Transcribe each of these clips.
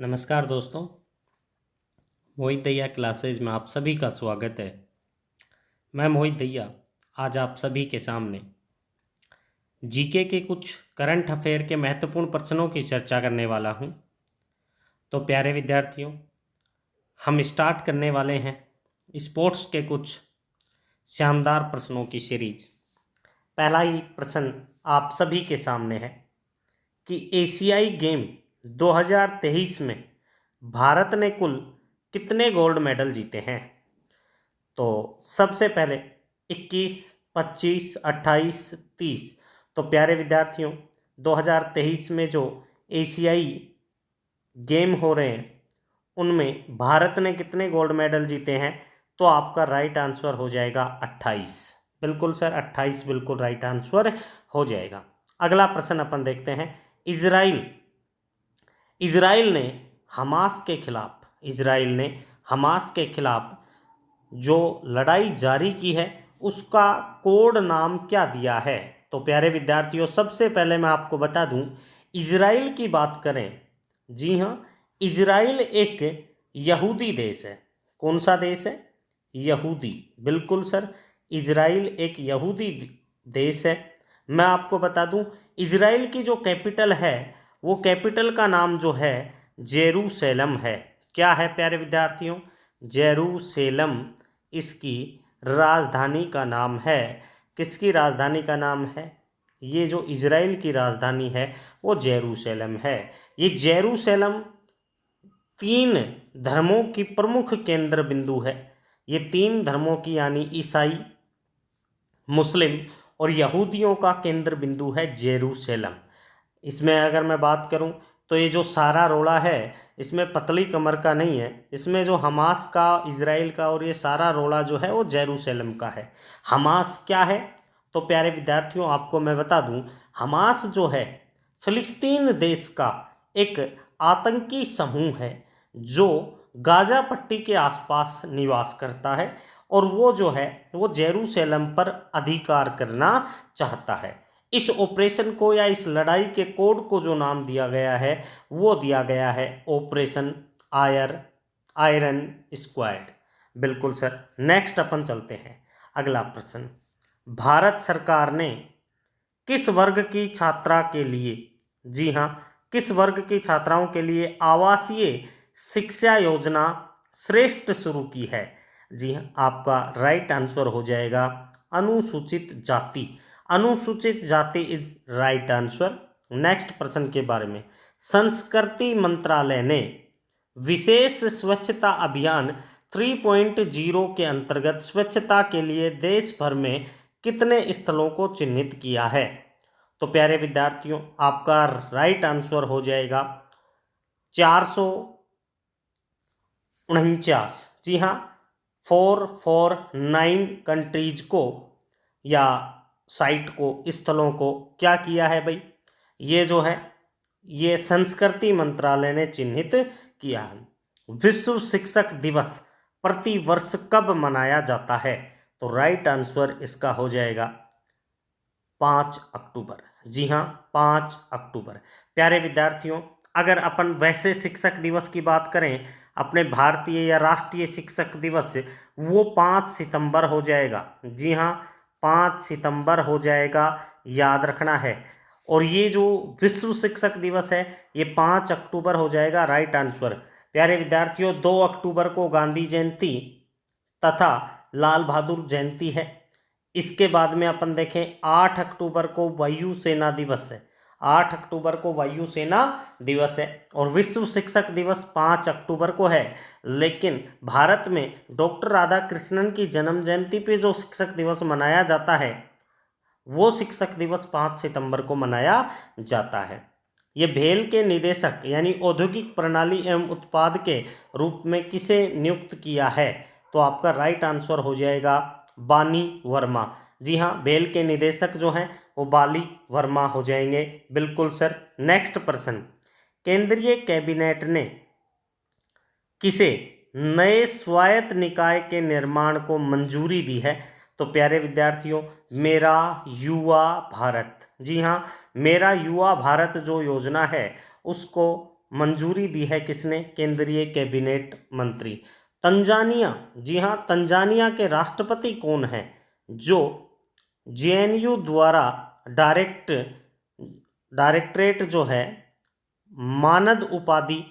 नमस्कार दोस्तों, मोहित दहिया क्लासेज में आप सभी का स्वागत है। मैं मोहित दहिया आज आप सभी के सामने जीके के कुछ करंट अफेयर के महत्वपूर्ण प्रश्नों की चर्चा करने वाला हूं। तो प्यारे विद्यार्थियों, हम स्टार्ट करने वाले हैं स्पोर्ट्स के कुछ शानदार प्रश्नों की सीरीज। पहला ही प्रश्न आप सभी के सामने है कि एशियाई गेम 2023 में भारत ने कुल कितने गोल्ड मेडल जीते हैं। तो सबसे पहले 21, 25, 28, 30। तो प्यारे विद्यार्थियों, 2023 में जो एशियाई गेम हो रहे हैं उनमें भारत ने कितने गोल्ड मेडल जीते हैं। तो आपका राइट आंसर हो जाएगा 28। बिल्कुल सर, 28 बिल्कुल राइट आंसर हो जाएगा। अगला प्रश्न अपन देखते हैं। इजराइल इजराइल ने हमास के खिलाफ जो लड़ाई जारी की है उसका कोड नाम क्या दिया है। तो प्यारे विद्यार्थियों, सबसे पहले मैं आपको बता दूं, इजराइल की बात करें, जी हाँ, इजराइल एक यहूदी देश है। कौन सा देश है? यहूदी। बिल्कुल सर, इजराइल एक यहूदी देश है। मैं आपको बता दूं, इजराइल की जो कैपिटल है वो कैपिटल का नाम जो है जेरूशलेम है। क्या है प्यारे विद्यार्थियों? जेरूशलेम इसकी राजधानी का नाम है। किसकी राजधानी का नाम है? ये जो इजराइल की राजधानी है वो जेरूशलेम है। ये जेरूशलेम तीन धर्मों की प्रमुख केंद्र बिंदु है। ये तीन धर्मों की यानी ईसाई, मुस्लिम और यहूदियों का केंद्र बिंदु है जेरूशलेम। इसमें अगर मैं बात करूं तो ये जो सारा रोड़ा है इसमें पतली कमर का नहीं है। इसमें जो हमास का, इजराइल का और ये सारा रोड़ा जो है वो जेरूशलेम का है। हमास क्या है? तो प्यारे विद्यार्थियों, आपको मैं बता दूं, हमास जो है फिलिस्तीन देश का एक आतंकी समूह है जो गाजा पट्टी के आसपास निवास करता है और वो जो है वो जेरूशलेम पर अधिकार करना चाहता है। इस ऑपरेशन को या इस लड़ाई के कोड को जो नाम दिया गया है वो दिया गया है ऑपरेशन आयरन स्क्वाड। बिल्कुल सर। नेक्स्ट अपन चलते हैं। अगला प्रश्न, भारत सरकार ने किस वर्ग की छात्रा के लिए, जी हाँ, किस वर्ग की छात्राओं के लिए आवासीय शिक्षा योजना श्रेष्ठ शुरू की है? जी हाँ, आपका राइट आंसर हो जाएगा अनुसूचित जाति। अनुसूचित जाति इज राइट आंसर। नेक्स्ट प्रश्न के बारे में, संस्कृति मंत्रालय ने विशेष स्वच्छता अभियान 3.0 के अंतर्गत स्वच्छता के लिए देश भर में कितने स्थलों को चिन्हित किया है? तो प्यारे विद्यार्थियों, आपका राइट आंसर हो जाएगा 449। जी हाँ, 449 कंट्रीज को या साइट को, स्थलों को क्या किया है भाई? ये जो है ये संस्कृति मंत्रालय ने चिन्हित किया है। विश्व शिक्षक दिवस प्रति वर्ष कब मनाया जाता है? तो राइट आंसर इसका हो जाएगा 5 अक्टूबर। जी हाँ, 5 अक्टूबर। प्यारे विद्यार्थियों, अगर अपन वैसे शिक्षक दिवस की बात करें, अपने भारतीय या राष्ट्रीय शिक्षक दिवस, वो 5 सितंबर हो जाएगा। जी हाँ, 5 सितंबर हो जाएगा, याद रखना है। और ये जो विश्व शिक्षक दिवस है ये 5 अक्टूबर हो जाएगा, राइट आंसर। प्यारे विद्यार्थियों, 2 अक्टूबर को गांधी जयंती तथा लाल बहादुर जयंती है। इसके बाद में अपन देखें 8 अक्टूबर को वायुसेना दिवस है। 8 अक्टूबर को वायुसेना दिवस है और विश्व शिक्षक दिवस 5 अक्टूबर को है। लेकिन भारत में डॉक्टर राधाकृष्णन की जन्म जयंती पे जो शिक्षक दिवस मनाया जाता है वो शिक्षक दिवस 5 सितंबर को मनाया जाता है। ये भेल के निदेशक यानी औद्योगिक प्रणाली एवं उत्पाद के रूप में किसे नियुक्त किया है? तो आपका राइट आंसर हो जाएगा बानी वर्मा। जी हाँ, भेल के निदेशक जो हैं वो बाली वर्मा हो जाएंगे। बिल्कुल सर। नेक्स्ट प्रश्न, केंद्रीय कैबिनेट ने किसे नए स्वायत्त निकाय के निर्माण को मंजूरी दी है? तो प्यारे विद्यार्थियों, मेरा युवा भारत। जी हाँ, मेरा युवा भारत जो योजना है उसको मंजूरी दी है किसने? केंद्रीय कैबिनेट मंत्री। तंजानिया, जी हाँ, तंजानिया के राष्ट्रपति कौन है जो जेएनयू द्वारा डायरेक्टरेट जो है मानद उपाधि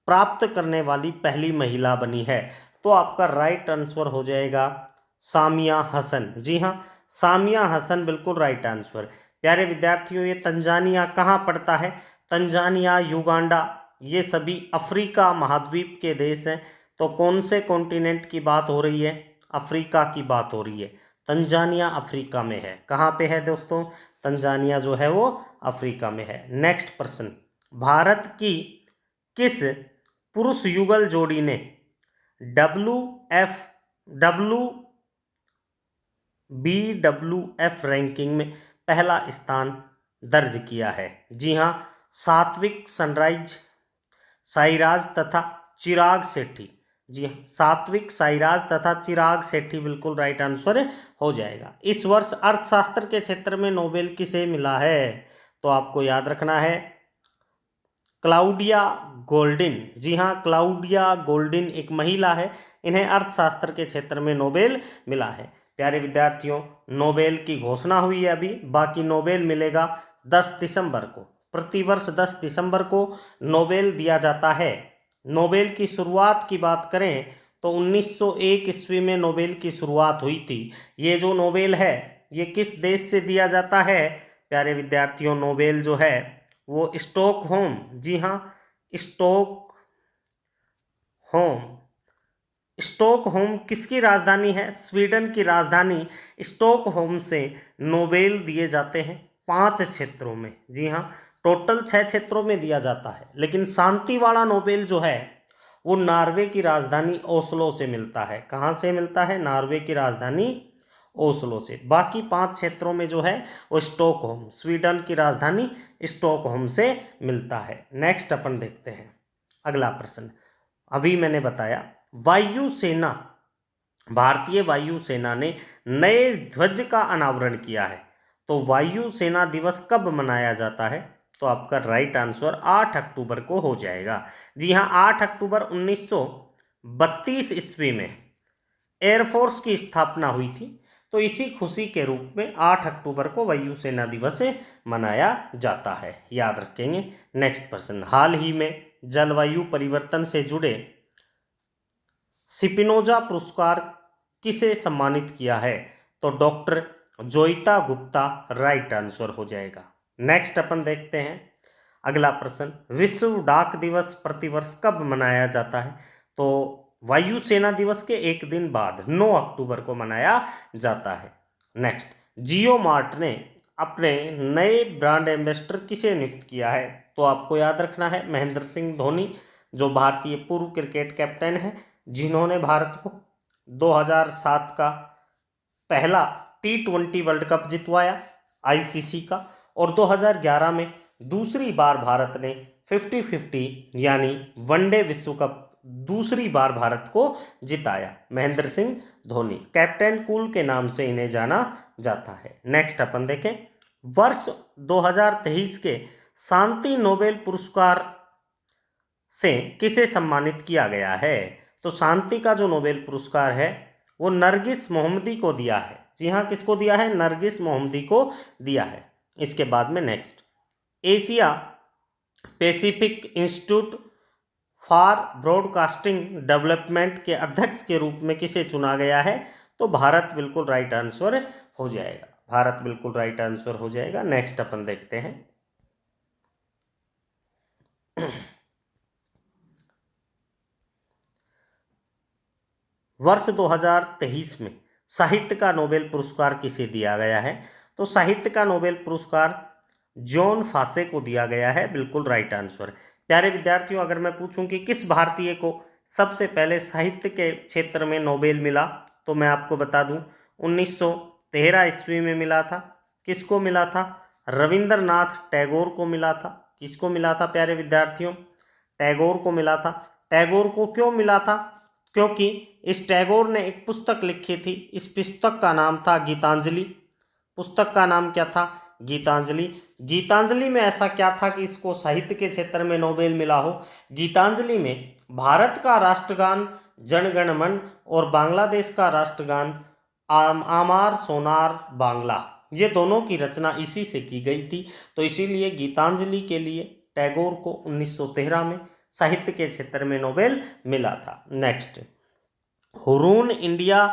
प्राप्त करने वाली पहली महिला बनी है? तो आपका राइट आंसर हो जाएगा सामिया हसन। जी हाँ, सामिया हसन बिल्कुल राइट आंसर। प्यारे विद्यार्थियों, ये तंजानिया कहाँ पड़ता है? तंजानिया, युगांडा, ये सभी अफ्रीका महाद्वीप के देश हैं। तो कौन से कॉन्टिनेंट की बात हो रही है? अफ्रीका की बात हो रही है। तंजानिया अफ्रीका में है। कहाँ पे है दोस्तों? तंजानिया जो है वो अफ्रीका में है। नेक्स्ट प्रश्न, भारत की किस पुरुष युगल जोड़ी ने डब्ल्यू BWF रैंकिंग में पहला स्थान दर्ज किया है? जी हाँ, सात्विक साईराज तथा चिराग शेट्टी। जी हाँ, सात्विक साईराज तथा चिराग शेट्टी बिल्कुल राइट आंसर हो जाएगा। इस वर्ष अर्थशास्त्र के क्षेत्र में नोबेल किसे मिला है? तो आपको याद रखना है क्लाउडिया गोल्डिन। जी हाँ, क्लाउडिया गोल्डिन एक महिला है, इन्हें अर्थशास्त्र के क्षेत्र में नोबेल मिला है। प्यारे विद्यार्थियों, नोबेल की घोषणा हुई है अभी, बाकी नोबेल मिलेगा 10 दिसंबर को। प्रतिवर्ष 10 दिसंबर को नोबेल दिया जाता है। नोबेल की शुरुआत की बात करें तो 1901 ईस्वी में नोबेल की शुरुआत हुई थी। ये जो नोबेल है ये किस देश से दिया जाता है? प्यारे विद्यार्थियों, नोबेल जो है वो स्टॉकहोम, जी हाँ, स्टॉकहोम स्टॉकहोम किसकी राजधानी है? स्वीडन की राजधानी स्टॉकहोम से नोबेल दिए जाते हैं 5 क्षेत्रों में। जी हाँ, टोटल 6 क्षेत्रों में दिया जाता है, लेकिन शांति वाला नोबेल जो है वो नॉर्वे की राजधानी ओस्लो से मिलता है। कहाँ से मिलता है? नॉर्वे की राजधानी ओस्लो से। बाकी 5 क्षेत्रों में जो है वो स्टॉकहोम, स्वीडन की राजधानी स्टॉकहोम से मिलता है। नेक्स्ट अपन देखते हैं अगला प्रश्न। अभी मैंने बताया वायुसेना, भारतीय वायुसेना ने नए ध्वज का अनावरण किया है। तो वायुसेना दिवस कब मनाया जाता है? तो आपका राइट आंसर 8 अक्टूबर को हो जाएगा। जी हाँ, 8 अक्टूबर 1932 ईस्वी में एयरफोर्स की स्थापना हुई थी। तो इसी खुशी के रूप में 8 अक्टूबर को वायुसेना दिवस मनाया जाता है, याद रखेंगे। नेक्स्ट प्रश्न, हाल ही में जलवायु परिवर्तन से जुड़े स्पिनोजा पुरस्कार किसे सम्मानित किया है? तो doctor Joita Gupta right answer हो जाएगा। नेक्स्ट अपन देखते हैं अगला प्रश्न, विश्व डाक दिवस प्रतिवर्ष कब मनाया जाता है? तो वायुसेना दिवस के एक दिन बाद 9 अक्टूबर को मनाया जाता है। नेक्स्ट, जियो मार्ट ने अपने नए ब्रांड एम्बेसडर किसे नियुक्त किया है? तो आपको याद रखना है महेंद्र सिंह धोनी, जो भारतीय पूर्व क्रिकेट कैप्टन है, जिन्होंने भारत को 2007 का पहला T20 वर्ल्ड कप जितवाया आईसीसी का, और 2011 में दूसरी बार भारत ने 50-50 यानी वनडे विश्व कप दूसरी बार भारत को जिताया। महेंद्र सिंह धोनी, कैप्टन कूल के नाम से इन्हें जाना जाता है। नेक्स्ट अपन देखें, वर्ष 2023 के शांति नोबेल पुरस्कार से किसे सम्मानित किया गया है? तो शांति का जो नोबेल पुरस्कार है वो नरगिस मोहम्मदी को दिया है। जी हाँ, किसको दिया है? नरगिस मोहम्मदी को दिया है। इसके बाद में next, Asia Pacific institute for broadcasting development के अध्यक्ष के रूप में किसे चुना गया है? तो भारत बिल्कुल राइट आंसर हो जाएगा। भारत बिल्कुल राइट आंसर हो जाएगा। नेक्स्ट अपन देखते हैं वर्ष 2023 में साहित्य का नोबेल पुरस्कार किसे दिया गया है? तो साहित्य का नोबेल पुरस्कार जॉन फासे को दिया गया है, बिल्कुल राइट आंसर। प्यारे विद्यार्थियों, अगर मैं पूछूं कि किस भारतीय को सबसे पहले साहित्य के क्षेत्र में नोबेल मिला, तो मैं आपको बता दूं 1913 ईस्वी में मिला था। किसको मिला था? रविंद्रनाथ टैगोर को मिला था। किसको मिला था प्यारे विद्यार्थियों? टैगोर को मिला था। टैगोर को क्यों मिला था? क्योंकि इस टैगोर ने एक पुस्तक लिखी थी। इस पुस्तक का नाम था गीतांजलि। पुस्तक का नाम क्या था? गीतांजलि। गीतांजलि में ऐसा क्या था कि इसको साहित्य के क्षेत्र में नोबेल मिला हो? गीतांजलि में भारत का राष्ट्रगान जन गण मन और बांग्लादेश का राष्ट्रगान आमार सोनार बांग्ला, ये दोनों की रचना इसी से की गई थी। तो इसीलिए गीतांजलि के लिए टैगोर को 1913 में साहित्य के क्षेत्र में नोबेल मिला था। Next, Hurun India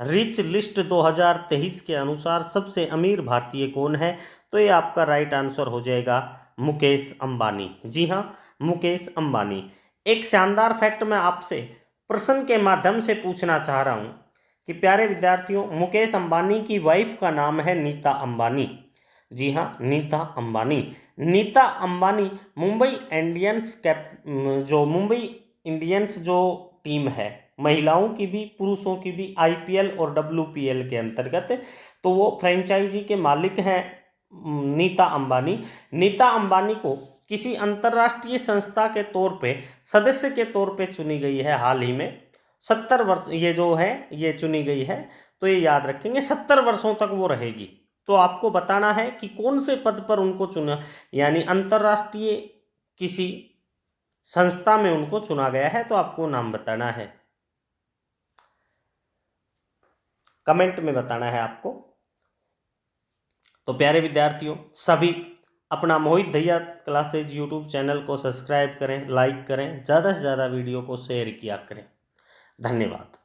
rich list 2023 के अनुसार सबसे अमीर भारतीय कौन है? तो ये आपका राइट आंसर हो जाएगा मुकेश अंबानी। जी हाँ, मुकेश अंबानी। एक शानदार फैक्ट मैं आपसे प्रश्न के माध्यम से पूछना चाह रहा हूँ कि प्यारे विद्यार्थियों, मुकेश अंबानी की वाइफ का नाम है नीता अंबानी। जी हाँ, नीता अंबानी। नीता अंबानी मुंबई इंडियंस मुंबई इंडियंस जो टीम है, महिलाओं की भी पुरुषों की भी, आईपीएल और डब्ल्यूपीएल के अंतर्गत, तो वो फ्रेंचाइजी के मालिक हैं नीता अंबानी। नीता अंबानी को किसी अंतर्राष्ट्रीय संस्था के तौर पे सदस्य के तौर पे चुनी गई है हाल ही में। 70 वर्ष ये जो है ये चुनी गई है, तो ये याद रखेंगे 70 वर्षों तक वो रहेगी। तो आपको बताना है कि कौन से पद पर उनको चुना, यानी अंतर्राष्ट्रीय किसी संस्था में उनको चुना गया है, तो आपको नाम बताना है, कमेंट में बताना है आपको। तो प्यारे विद्यार्थियों, सभी अपना मोहित दहिया क्लासेज यूट्यूब चैनल को सब्सक्राइब करें, लाइक करें, ज़्यादा से ज़्यादा वीडियो को शेयर किया करें। धन्यवाद।